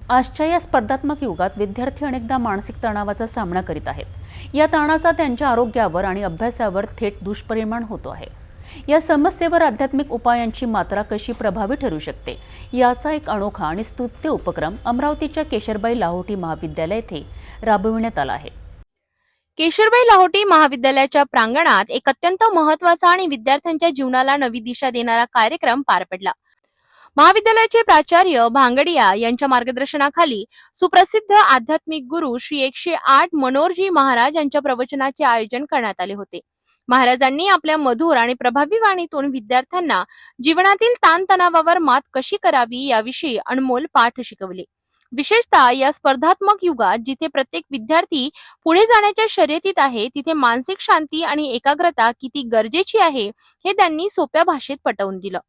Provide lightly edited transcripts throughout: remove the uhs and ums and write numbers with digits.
आजच्या या स्पर्धात्मक युगात विद्यार्थी अनेकदा मानसिक तणावाचा सामना करीत आहेत। या ताणाचा त्यांच्या आरोग्यावर आणि अभ्यासावर थेट दुष्परिणाम होतो आहे। या समस्येवर आध्यात्मिक उपायांची मात्रा कशी प्रभावी ठरू शकते याचा एक अनोखा आणि स्तुत्य उपक्रम अमरावतीच्या केशरबाई लाहोटी महाविद्यालय येथे राबविण्यात आला आहे। केशरबाई लाहोटी महाविद्यालयाच्या प्रांगणात एक अत्यंत महत्त्वाचा आणि विद्यार्थ्यांच्या जीवनाला नवी दिशा देणारा कार्यक्रम पार पडला। महाविद्यालयाचे प्राचार्य भांगडिया यांच्या मार्गदर्शनाखाली सुप्रसिद्ध आध्यात्मिक गुरु श्री 108 मनोहरजी महाराज यांच्या प्रवचनाचे आयोजन करण्यात आले होते। महाराजांनी आपल्या मधुर आणि प्रभावी वाणीतून विद्यार्थ्यांना जीवनातील ताणतणावावर मात कशी करावी याविषयी अनमोल पाठ शिकवले। विशेषतः या स्पर्धात्मक युगात जिथे प्रत्येक विद्यार्थी पुढे जाण्याच्या शर्यतीत आहे, तिथे मानसिक शांती आणि एकाग्रता किती गरजेची आहे हे त्यांनी सोप्या भाषेत पटवून दिलं।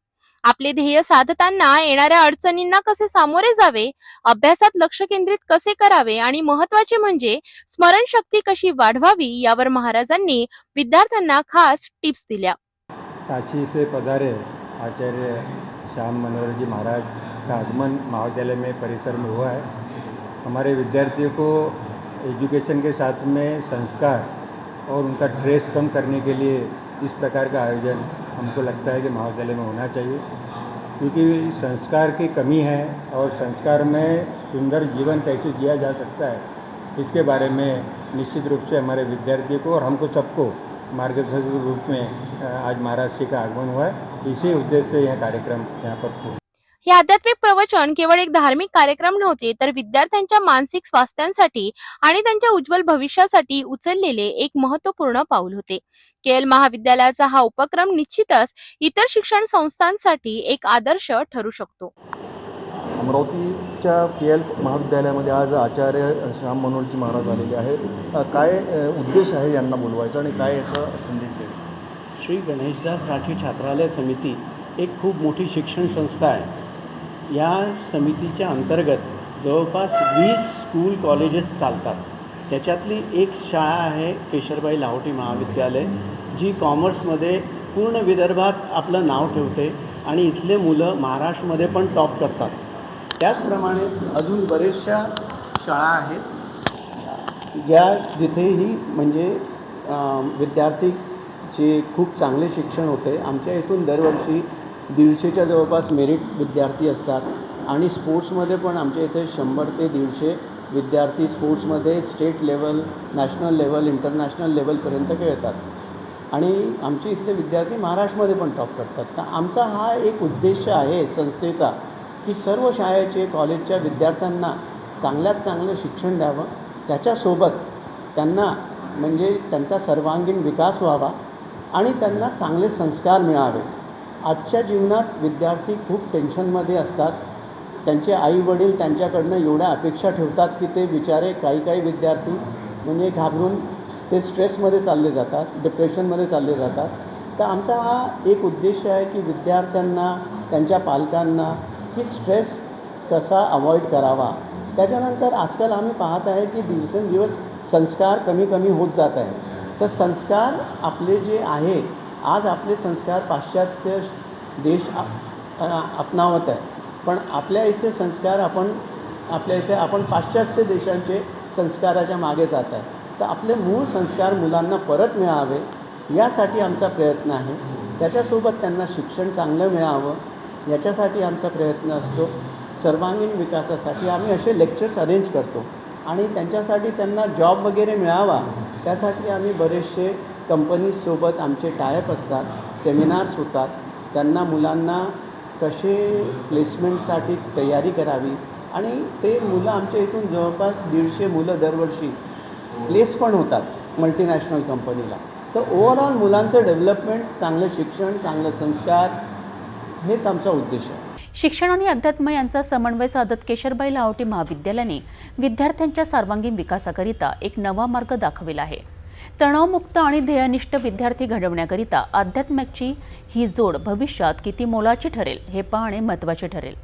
आपले ध्येय साधताना येणाऱ्या अडचणींना कसे सामोरे जावे, अभ्यासात लक्ष केंद्रित कसे करावे आणि महत्त्वाचे म्हणजे स्मरणशक्ती कशी वाढवावी यावर महाराजांनी विद्यार्थ्यांना खास टिप्स दिल्या। काशी से पधारे आचार्य श्याम मनोहर जी महाराज का आगमन महाविद्यालय में परिसर में हुआ है। हमारे विद्यार्थियों को एजुकेशन के साथ में संस्कार और उनका स्ट्रेस कम करने के लिए इस प्रकार का आयोजन हमको लगता है कि महाविद्यालय में होना चाहिए, क्योंकि संस्कार की कमी है और संस्कार में सुंदर जीवन कैसे जिया जा सकता है इसके बारे में निश्चित रूप से हमारे विद्यार्थियों को और हमको सबको मार्गदर्शक के रूप में आज महाराज जी का आगमन हुआ है। इसी उद्देश्य से यह कार्यक्रम यहाँ पर हुआ। हे आध्यात्मिक प्रवचन केवळ एक धार्मिक कार्यक्रम नव्हते, तर विद्यार्थ्यांच्या मानसिक स्वास्थ्यासाठी आणि त्यांच्या उज्ज्वल भविष्यासाठी उचललेले एक महत्त्वपूर्ण पाऊल होते। केएल महाविद्यालयाचा हा उपक्रम निश्चितच इतर शिक्षण संस्थांसाठी एक आदर्श ठरू शकतो। अमरावतीच्या केएल महाविद्यालयामध्ये आज आचार्य श्याम मनोहरजी महाराज आलेले आहेत। काय उद्देश आहे यांना बोलवायचा आणि काय याचा संदेश द्यायचा? श्री गणेशदास राठी छात्रालय समिती एक खूप मोठी शिक्षण संस्था आहे। या समितीच्या अंतर्गत जवळपास 20 स्कूल कॉलेजेस चालतात। त्याच्यातली एक शाळा आहे केशरबाई लाहोटी महाविद्यालय, जी कॉमर्समध्ये पूर्ण विदर्भात आपलं नाव ठेवते आणि इथले मुलं महाराष्ट्रामध्ये पण टॉप करतात। त्याचप्रमाणे अजून बरेचशा शाळा आहेत ज्या जिथेही म्हणजे विद्यार्थीचे खूप चांगले शिक्षण होते। आमच्या इथून दरवर्षी 150च्या जवळपास मेरिट विद्यार्थी असतात आणि स्पोर्ट्समध्ये पण आमच्या इथे 100 ते 150 विद्यार्थी स्पोर्ट्समध्ये state level, national level, international लेवलपर्यंत खेळतात आणि आमचे इथले विद्यार्थी महाराष्ट्रामध्ये पण टॉप करतात। तर आमचा हा एक उद्देश आहे संस्थेचा की सर्व शाळेचे कॉलेजच्या विद्यार्थ्यांना चांगल्यात चांगलं शिक्षण द्यावं, त्याच्यासोबत त्यांना म्हणजे त्यांचा सर्वांगीण विकास व्हावा आणि त्यांना चांगले संस्कार मिळावे। आजच्या जीवनात विद्यार्थी खूप टेन्शनमध्ये असतात। त्यांचे आईवडील त्यांच्याकडनं एवढ्या अपेक्षा ठेवतात की ते बिचारे काही विद्यार्थी म्हणजे घाबरून ते स्ट्रेसमध्ये चालले जातात, डिप्रेशनमध्ये चालले जातात। तर आमचा हा एक उद्देश आहे की विद्यार्थ्यांना, त्यांच्या पालकांना की स्ट्रेस कसा अवॉइड करावा। त्याच्यानंतर आजकाल आम्ही पाहत आहे की दिवसेंदिवस संस्कार कमी होत जात आहे। तर संस्कार आपले जे आहे, आज आपले संस्कार पाश्चात्य देश अपनावत आहे, पण आपल्या इथे संस्कार आपण पाश्चात्य देशांचे संस्काराच्या मागे जात आहे। तर आपले मूळ संस्कार मुलांना परत मिळावे यासाठी आमचा प्रयत्न आहे। त्याच्यासोबत त्यांना शिक्षण चांगलं मिळावं याच्यासाठी आमचा प्रयत्न असतो। सर्वांगीण विकासासाठी आम्ही असे लेक्चर्स अरेंज करतो आणि त्यांच्यासाठी त्यांना जॉब वगैरे मिळावा त्यासाठी आम्ही बरेचसे कंपनीजसोबत आमचे टायअप असतात, सेमिनार्स होतात। त्यांना मुलांना कसे प्लेसमेंटसाठी तयारी करावी आणि ते मुलं आमच्या इथून जवळपास 150 मुलं दरवर्षी प्लेस पण होतात मल्टीनॅशनल कंपनीला। तर ओव्हरऑल मुलांचं डेव्हलपमेंट, चांगलं शिक्षण, चांगलं संस्कार हेच आमचा उद्देश आहे। शिक्षण आणि अध्यात्म यांचा समन्वय साधत केशरबाई लाहोटी महाविद्यालयाने विद्यार्थ्यांच्या सर्वांगीण विकासाकरिता एक नवा मार्ग दाखविला आहे। तणावमुक्त आणि ध्येयनिष्ठ विद्यार्थी घडवण्याकरिता अध्यात्माची ही जोड भविष्यात किती मोलाची ठरेल हे पाहणे महत्त्वाचे ठरेल।